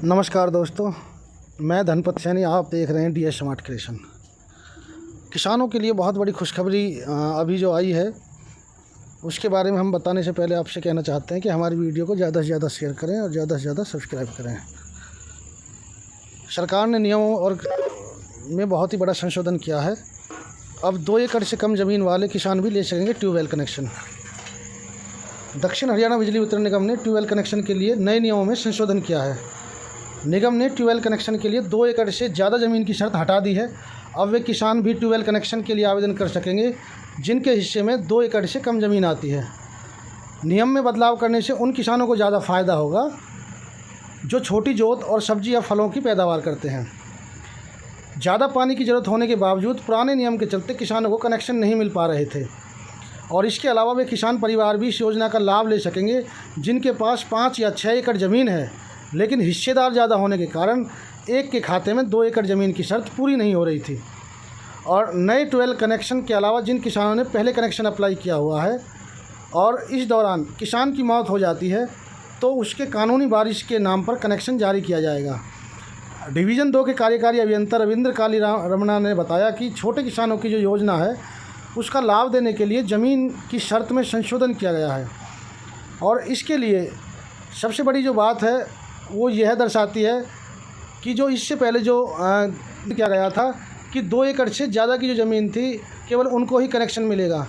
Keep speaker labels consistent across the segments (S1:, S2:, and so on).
S1: नमस्कार दोस्तों, मैं धनपत सैनी। आप देख रहे हैं DS स्मार्ट क्रिएशन। किसानों के लिए बहुत बड़ी खुशखबरी अभी जो आई है उसके बारे में हम बताने से पहले आपसे कहना चाहते हैं कि हमारी वीडियो को ज़्यादा से ज़्यादा शेयर करें और ज़्यादा से ज़्यादा सब्सक्राइब करें। सरकार ने नियमों और में बहुत ही बड़ा संशोधन किया है। अब 2 एकड़ से कम ज़मीन वाले किसान भी ले सकेंगे ट्यूबवेल कनेक्शन। दक्षिण हरियाणा बिजली वितरण निगम ने ट्यूबवेल कनेक्शन के लिए नए नियमों में संशोधन किया है। निगम ने ट्यूबवेल कनेक्शन के लिए 2 एकड़ से ज़्यादा ज़मीन की शर्त हटा दी है। अब वे किसान भी ट्यूबवेल कनेक्शन के लिए आवेदन कर सकेंगे जिनके हिस्से में 2 एकड़ से कम ज़मीन आती है। नियम में बदलाव करने से उन किसानों को ज़्यादा फ़ायदा होगा जो छोटी जोत और सब्जी या फलों की पैदावार करते हैं। ज़्यादा पानी की ज़रूरत होने के बावजूद पुराने नियम के चलते किसानों को कनेक्शन नहीं मिल पा रहे थे। और इसके अलावा वे किसान परिवार भी इस योजना का लाभ ले सकेंगे जिनके पास 5 या 6 एकड़ ज़मीन है, लेकिन हिस्सेदार ज़्यादा होने के कारण एक के खाते में 2 एकड़ ज़मीन की शर्त पूरी नहीं हो रही थी। और नए ट्यूबवेल कनेक्शन के अलावा जिन किसानों ने पहले कनेक्शन अप्लाई किया हुआ है और इस दौरान किसान की मौत हो जाती है तो उसके कानूनी वारिस के नाम पर कनेक्शन जारी किया जाएगा। डिवीज़न 2 के कार्यकारी अभियंता रविंद्र काली रमणा ने बताया कि छोटे किसानों की जो योजना है उसका लाभ देने के लिए ज़मीन की शर्त में संशोधन किया गया है। और इसके लिए सबसे बड़ी जो बात है वो यह दर्शाती है कि जो इससे पहले जो किया गया था कि 2 एकड़ से ज़्यादा की जो ज़मीन थी केवल उनको ही कनेक्शन मिलेगा,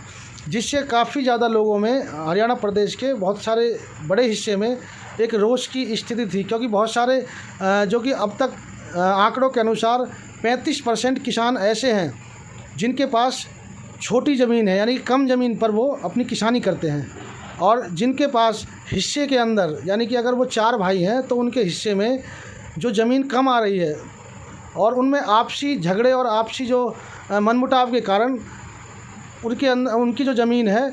S1: जिससे काफ़ी ज़्यादा लोगों में हरियाणा प्रदेश के बहुत सारे बड़े हिस्से में एक रोष की स्थिति थी। क्योंकि बहुत सारे जो कि अब तक आंकड़ों के अनुसार 35% किसान ऐसे हैं जिनके पास छोटी ज़मीन है, यानी कम ज़मीन पर वो अपनी किसानी करते हैं। और जिनके पास हिस्से के अंदर, यानी कि अगर वो 4 भाई हैं तो उनके हिस्से में जो ज़मीन कम आ रही है और उनमें आपसी झगड़े और आपसी जो मनमुटाव के कारण उनकी जो ज़मीन है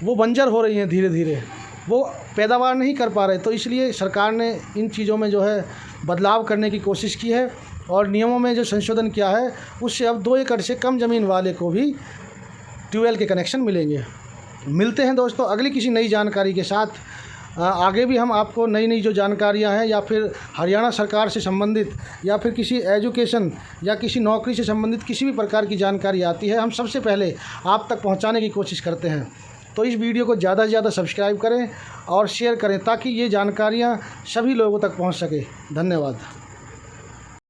S1: वो बंजर हो रही है, धीरे धीरे वो पैदावार नहीं कर पा रहे। तो इसलिए सरकार ने इन चीज़ों में जो है बदलाव करने की कोशिश की है और नियमों में जो संशोधन किया है उससे अब 2 एकड़ से कम ज़मीन वाले को भी ट्यूबवेल के कनेक्शन मिलेंगे। मिलते हैं दोस्तों अगली किसी नई जानकारी के साथ। आगे भी हम आपको नई नई जो जानकारियां हैं या फिर हरियाणा सरकार से संबंधित या फिर किसी एजुकेशन या किसी नौकरी से संबंधित किसी भी प्रकार की जानकारी आती है, हम सबसे पहले आप तक पहुंचाने की कोशिश करते हैं। तो इस वीडियो को ज़्यादा से ज़्यादा सब्सक्राइब करें और शेयर करें ताकि ये जानकारियां सभी लोगों तक पहुंच सके। धन्यवाद।